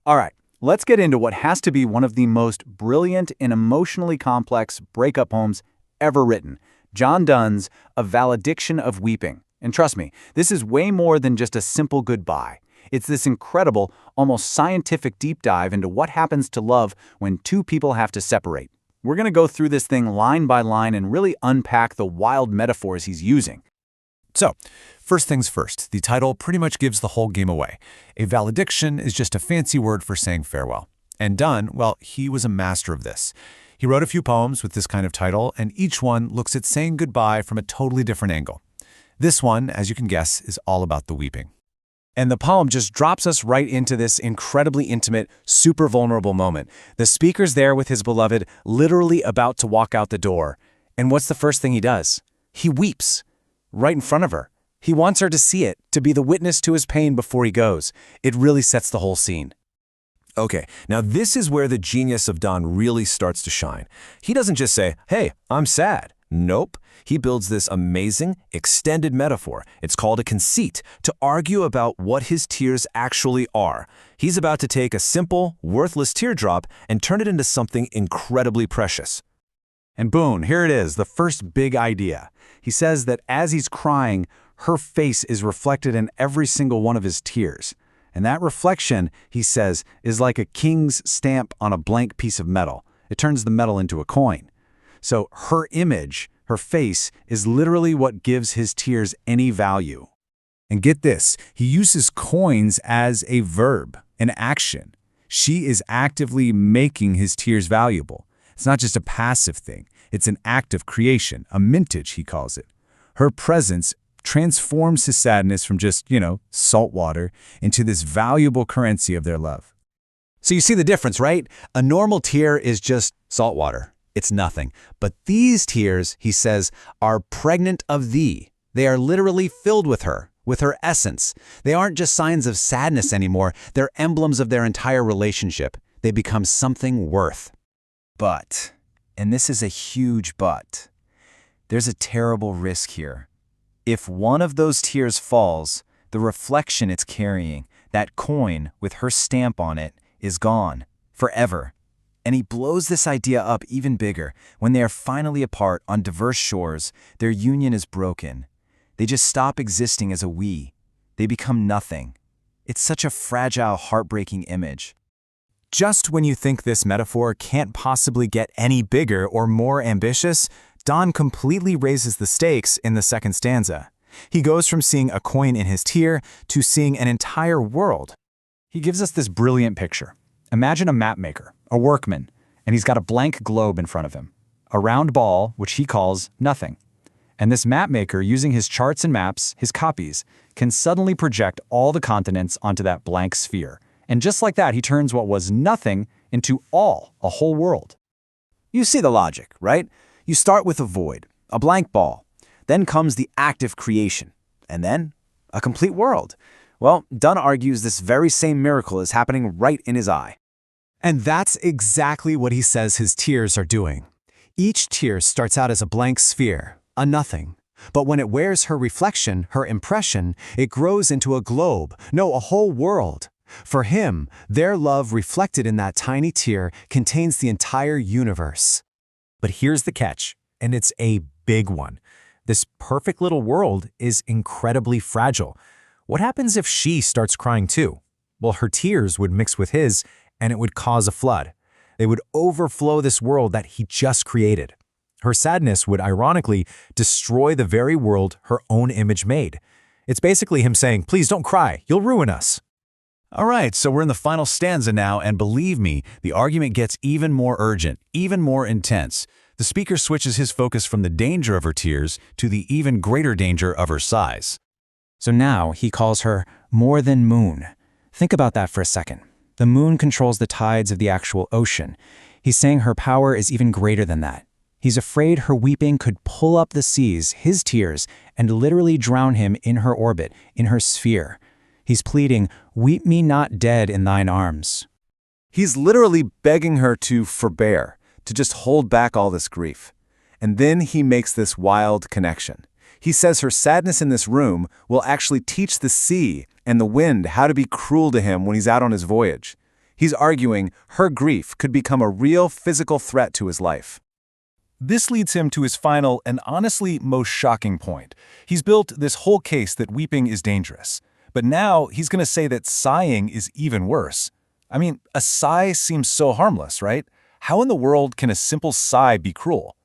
All right, let's get into what has to be one of the most brilliant and emotionally complex breakup poems ever written, John Donne's A Valediction of Weeping. And trust me, this is way more than just a simple goodbye. It's this incredible, almost scientific deep dive into what happens to love when two people have to separate. We're going to go through this thing line by line and really unpack the wild metaphors he's using. So, first things first, the title pretty much gives the whole game away. A valediction is just a fancy word for saying farewell. And Donne, well, he was a master of this. He wrote a few poems with this kind of title, and each one looks at saying goodbye from a totally different angle. This one, as you can guess, is all about the weeping. And the poem just drops us right into this incredibly intimate, super vulnerable moment. The speaker's there with his beloved, literally about to walk out the door. And what's the first thing he does? He weeps. Right in front of her. He wants her to see it, to be the witness to his pain before he goes. It really sets the whole scene. Okay, now this is where the genius of Donne really starts to shine. He doesn't just say, hey, I'm sad. Nope. He builds this amazing, extended metaphor. It's called a conceit, to argue about what his tears actually are. He's about to take a simple, worthless teardrop and turn it into something incredibly precious. And boom, here it is, the first big idea. He says that as he's crying, her face is reflected in every single one of his tears. And that reflection, he says, is like a king's stamp on a blank piece of metal. It turns the metal into a coin. So her image, her face, is literally what gives his tears any value. And get this, he uses coins as a verb, an action. She is actively making his tears valuable. It's not just a passive thing. It's an act of creation, a mintage, he calls it. Her presence transforms his sadness from just, salt water into this valuable currency of their love. So you see the difference, right? A normal tear is just salt water. It's nothing. But these tears, he says, are pregnant of thee. They are literally filled with her essence. They aren't just signs of sadness anymore. They're emblems of their entire relationship. They become something worth. But, and this is a huge but, there's a terrible risk here. If one of those tears falls, the reflection it's carrying, that coin with her stamp on it, is gone, forever. And he blows this idea up even bigger. When they are finally apart on diverse shores, their union is broken. They just stop existing as a we. They become nothing. It's such a fragile, heartbreaking image. Just when you think this metaphor can't possibly get any bigger or more ambitious, Donne completely raises the stakes in the second stanza. He goes from seeing a coin in his tear to seeing an entire world. He gives us this brilliant picture. Imagine a map maker, a workman, and he's got a blank globe in front of him, a round ball, which he calls nothing. And this map maker, using his charts and maps, his copies, can suddenly project all the continents onto that blank sphere. And just like that, he turns what was nothing into all, a whole world. You see the logic, right? You start with a void, a blank ball. Then comes the act of creation. And then a complete world. Well, Donne argues this very same miracle is happening right in his eye. And that's exactly what he says his tears are doing. Each tear starts out as a blank sphere, a nothing. But when it wears her reflection, her impression, it grows into a globe, no, a whole world. For him, their love reflected in that tiny tear contains the entire universe. But here's the catch, and it's a big one. This perfect little world is incredibly fragile. What happens if she starts crying too? Well, her tears would mix with his, and it would cause a flood. They would overflow this world that he just created. Her sadness would ironically destroy the very world her own image made. It's basically him saying, please don't cry, you'll ruin us. All right, so we're in the final stanza now, and believe me, the argument gets even more urgent, even more intense. The speaker switches his focus from the danger of her tears to the even greater danger of her sighs. So now he calls her more than moon. Think about that for a second. The moon controls the tides of the actual ocean. He's saying her power is even greater than that. He's afraid her weeping could pull up the seas, his tears, and literally drown him in her orbit, in her sphere. He's pleading, weep me not dead in thine arms. He's literally begging her to forbear, to just hold back all this grief. And then he makes this wild connection. He says her sadness in this room will actually teach the sea and the wind how to be cruel to him when he's out on his voyage. He's arguing her grief could become a real physical threat to his life. This leads him to his final and honestly most shocking point. He's built this whole case that weeping is dangerous. But now he's going to say that sighing is even worse. I mean, a sigh seems so harmless, right? How in the world can a simple sigh be cruel?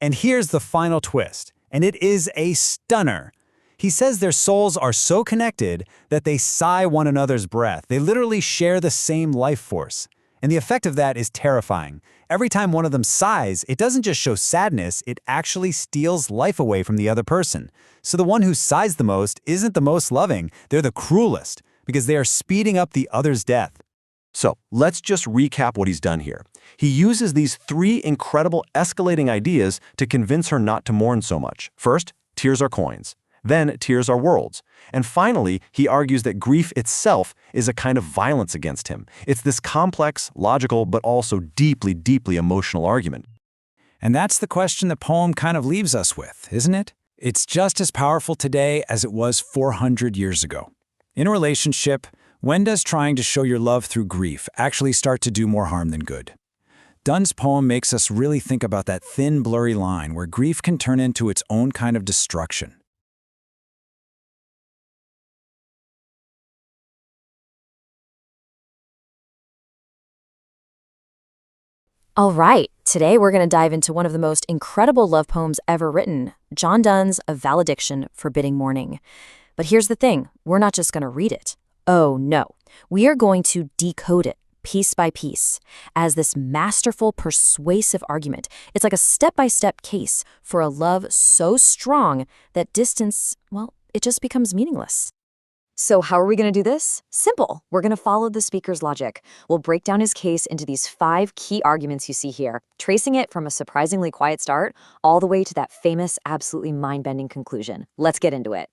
And here's the final twist, and it is a stunner. He says their souls are so connected that they sigh one another's breath. They literally share the same life force. And the effect of that is terrifying. Every time one of them sighs, it doesn't just show sadness, it actually steals life away from the other person. So the one who sighs the most isn't the most loving, they're the cruelest, because they are speeding up the other's death. So let's just recap what he's done here. He uses these three incredible escalating ideas to convince her not to mourn so much. First, tears are coins. Then, tears are worlds. And finally, he argues that grief itself is a kind of violence against him. It's this complex, logical, but also deeply, deeply emotional argument. And that's the question the poem kind of leaves us with, isn't it? It's just as powerful today as it was 400 years ago. In a relationship, when does trying to show your love through grief actually start to do more harm than good? Donne's poem makes us really think about that thin, blurry line where grief can turn into its own kind of destruction. All right, today we're going to dive into one of the most incredible love poems ever written, John Donne's A Valediction, Forbidding Mourning. But here's the thing, we're not just going to read it. Oh no, we are going to decode it piece by piece as this masterful, persuasive argument. It's like a step-by-step case for a love so strong that distance, well, it just becomes meaningless. So how are we going to do this? Simple. We're going to follow the speaker's logic. We'll break down his case into these 5 key arguments you see here, tracing it from a surprisingly quiet start all the way to that famous, absolutely mind-bending conclusion. Let's get into it.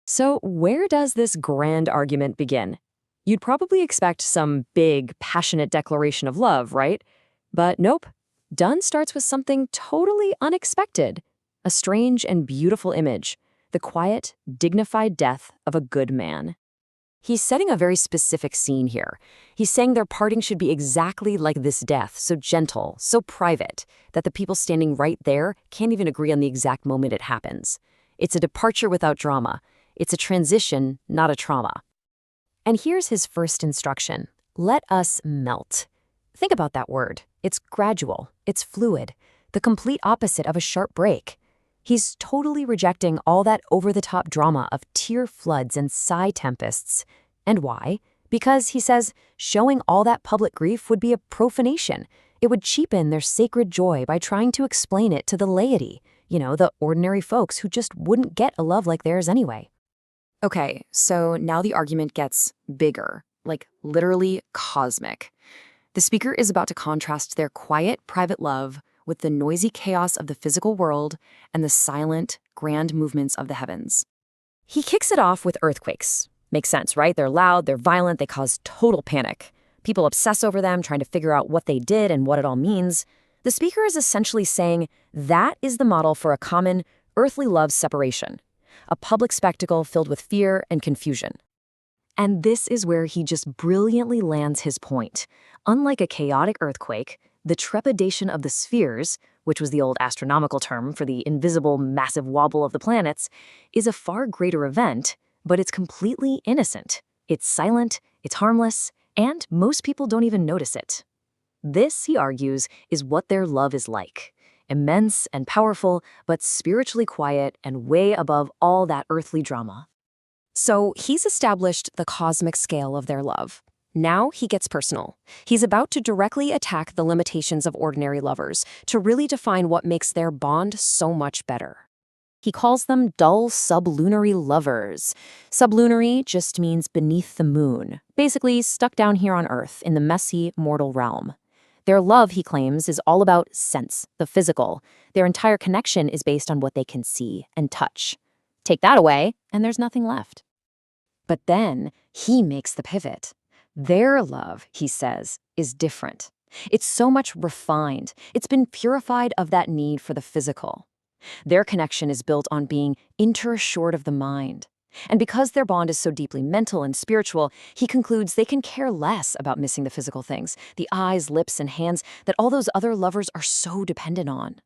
So where does this grand argument begin? You'd probably expect some big, passionate declaration of love, right? But nope. Donne starts with something totally unexpected, a strange and beautiful image. The quiet, dignified death of a good man. He's setting a very specific scene here. He's saying their parting should be exactly like this death, so gentle, so private, that the people standing right there can't even agree on the exact moment it happens. It's a departure without drama. It's a transition, not a trauma. And here's his first instruction. Let us melt. Think about that word. It's gradual. It's fluid. The complete opposite of a sharp break. He's totally rejecting all that over-the-top drama of tear floods and sigh tempests. And why? Because, he says, showing all that public grief would be a profanation. It would cheapen their sacred joy by trying to explain it to the laity, the ordinary folks who just wouldn't get a love like theirs anyway. Okay, so now the argument gets bigger, like literally cosmic. The speaker is about to contrast their quiet, private love with the noisy chaos of the physical world and the silent, grand movements of the heavens. He kicks it off with earthquakes. Makes sense, right? They're loud, they're violent, they cause total panic. People obsess over them, trying to figure out what they did and what it all means. The speaker is essentially saying that is the model for a common, earthly love separation, a public spectacle filled with fear and confusion. And this is where he just brilliantly lands his point. Unlike a chaotic earthquake, the trepidation of the spheres, which was the old astronomical term for the invisible, massive wobble of the planets, is a far greater event, but it's completely innocent. It's silent, it's harmless, and most people don't even notice it. This, he argues, is what their love is like. Immense and powerful, but spiritually quiet and way above all that earthly drama. So he's established the cosmic scale of their love. Now he gets personal. He's about to directly attack the limitations of ordinary lovers, to really define what makes their bond so much better. He calls them dull sublunary lovers. Sublunary just means beneath the moon, basically stuck down here on Earth in the messy, mortal realm. Their love, he claims, is all about sense, the physical. Their entire connection is based on what they can see and touch. Take that away, and there's nothing left. But then he makes the pivot. Their love, he says, is different. It's so much refined. It's been purified of that need for the physical. Their connection is built on being interassured of the mind. And because their bond is so deeply mental and spiritual, he concludes they can care less about missing the physical things, the eyes, lips, and hands that all those other lovers are so dependent on.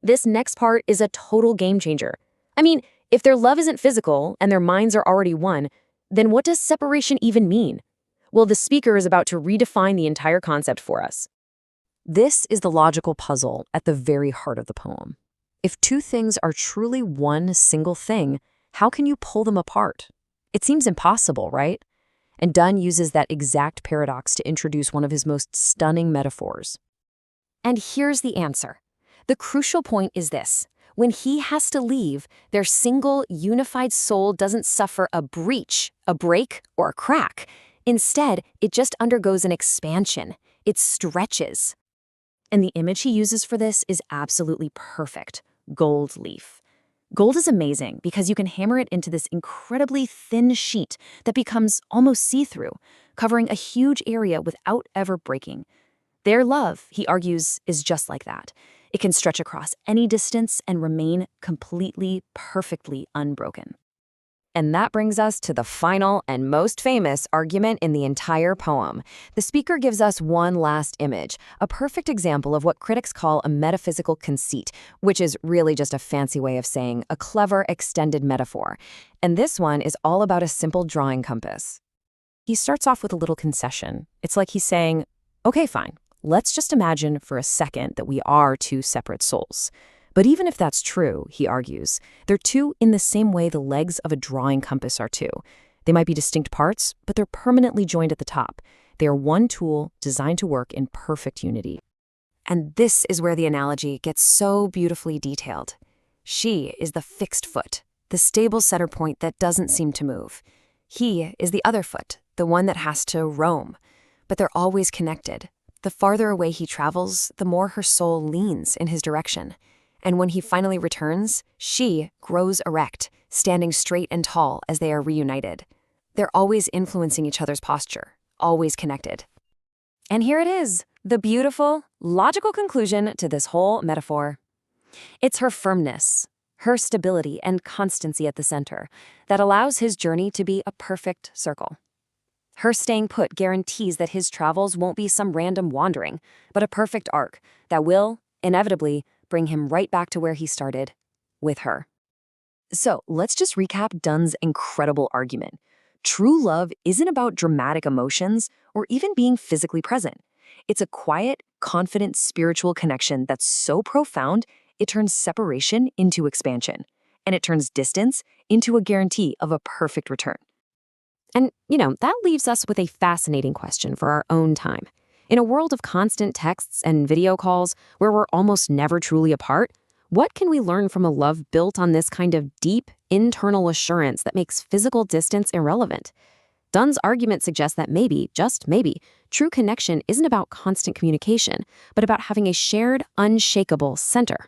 This next part is a total game changer. I mean, if their love isn't physical and their minds are already one, then what does separation even mean? Well, the speaker is about to redefine the entire concept for us. This is the logical puzzle at the very heart of the poem. If two things are truly one single thing, how can you pull them apart? It seems impossible, right? And Donne uses that exact paradox to introduce one of his most stunning metaphors. And here's the answer. The crucial point is this. When he has to leave, their single, unified soul doesn't suffer a breach, a break, or a crack. Instead, it just undergoes an expansion. It stretches. And the image he uses for this is absolutely perfect. Gold leaf. Gold is amazing because you can hammer it into this incredibly thin sheet that becomes almost see-through, covering a huge area without ever breaking. Their love, he argues, is just like that. It can stretch across any distance and remain completely, perfectly unbroken. And that brings us to the final and most famous argument in the entire poem. The speaker gives us one last image, a perfect example of what critics call a metaphysical conceit, which is really just a fancy way of saying a clever extended metaphor. And this one is all about a simple drawing compass. He starts off with a little concession. It's like he's saying, okay, fine, let's just imagine for a second that we are two separate souls. But even if that's true, he argues, they're two in the same way the legs of a drawing compass are two. They might be distinct parts, but they're permanently joined at the top. They are one tool designed to work in perfect unity. And this is where the analogy gets so beautifully detailed. She is the fixed foot, the stable center point that doesn't seem to move. He is the other foot, the one that has to roam. But they're always connected. The farther away he travels, the more her soul leans in his direction. And when he finally returns, she grows erect, standing straight and tall as they are reunited. They're always influencing each other's posture, always connected. And here it is, the beautiful, logical conclusion to this whole metaphor. It's her firmness, her stability and constancy at the center that allows his journey to be a perfect circle. Her staying put guarantees that his travels won't be some random wandering, but a perfect arc that will, inevitably, bring him right back to where he started, with her. So let's just recap Donne's incredible argument. True love isn't about dramatic emotions or even being physically present. It's a quiet, confident spiritual connection that's so profound, it turns separation into expansion, and it turns distance into a guarantee of a perfect return. And, that leaves us with a fascinating question for our own time. In a world of constant texts and video calls where we're almost never truly apart, what can we learn from a love built on this kind of deep, internal assurance that makes physical distance irrelevant? Donne's argument suggests that maybe, just maybe, true connection isn't about constant communication, but about having a shared, unshakable center.